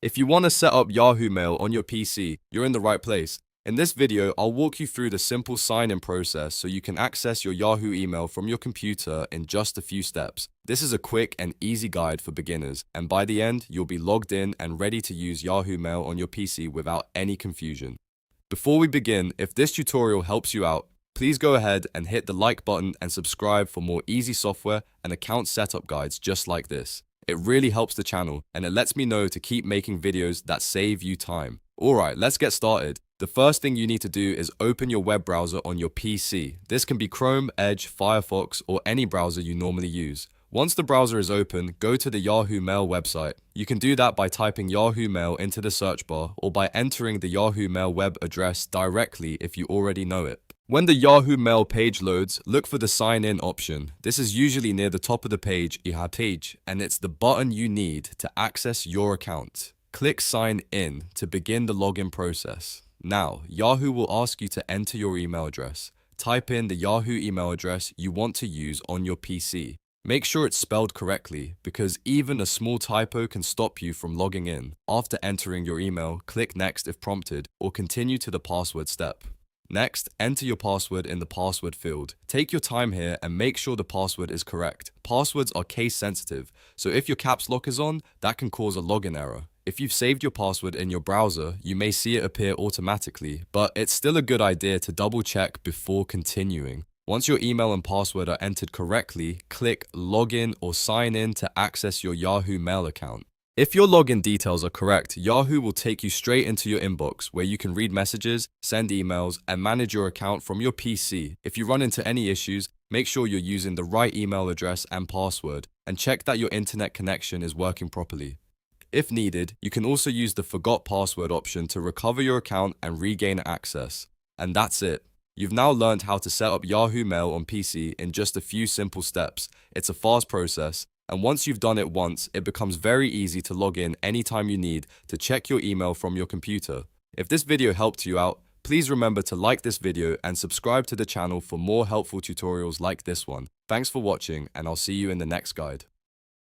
If you want to set up Yahoo Mail on your PC, you're in the right place. In this video, I'll walk you through the simple sign-in process so you can access your Yahoo email from your computer in just a few steps. This is a quick and easy guide for beginners, and by the end, you'll be logged in and ready to use Yahoo Mail on your PC without any confusion. Before we begin, if this tutorial helps you out, please go ahead and hit the like button and subscribe for more easy software and account setup guides just like this. It really helps the channel and it lets me know to keep making videos that save you time. Alright, let's get started. The first thing you need to do is open your web browser on your PC. This can be Chrome, Edge, Firefox, or any browser you normally use. Once the browser is open, go to the Yahoo Mail website. You can do that by typing Yahoo Mail into the search bar or by entering the Yahoo Mail web address directly if you already know it. When the Yahoo Mail page loads, look for the sign in option. This is usually near the top of the page, and it's the button you need to access your account. Click sign in to begin the login process. Now, Yahoo will ask you to enter your email address. Type in the Yahoo email address you want to use on your PC. Make sure it's spelled correctly because even a small typo can stop you from logging in. After entering your email, click next if prompted or continue to the password step. Next, enter your password in the password field. Take your time here and make sure the password is correct. Passwords are case sensitive, so if your caps lock is on, that can cause a login error. If you've saved your password in your browser, you may see it appear automatically, but it's still a good idea to double check before continuing. Once your email and password are entered correctly, click login or sign in to access your Yahoo Mail account. If your login details are correct, Yahoo will take you straight into your inbox where you can read messages, send emails, and manage your account from your PC. If you run into any issues, make sure you're using the right email address and password, and check that your internet connection is working properly. If needed, you can also use the forgot password option to recover your account and regain access. And that's it. You've now learned how to set up Yahoo Mail on PC in just a few simple steps. It's a fast process. And once you've done it once, it becomes very easy to log in anytime you need to check your email from your computer. If this video helped you out, please remember to like this video and subscribe to the channel for more helpful tutorials like this one. Thanks for watching, and I'll see you in the next guide.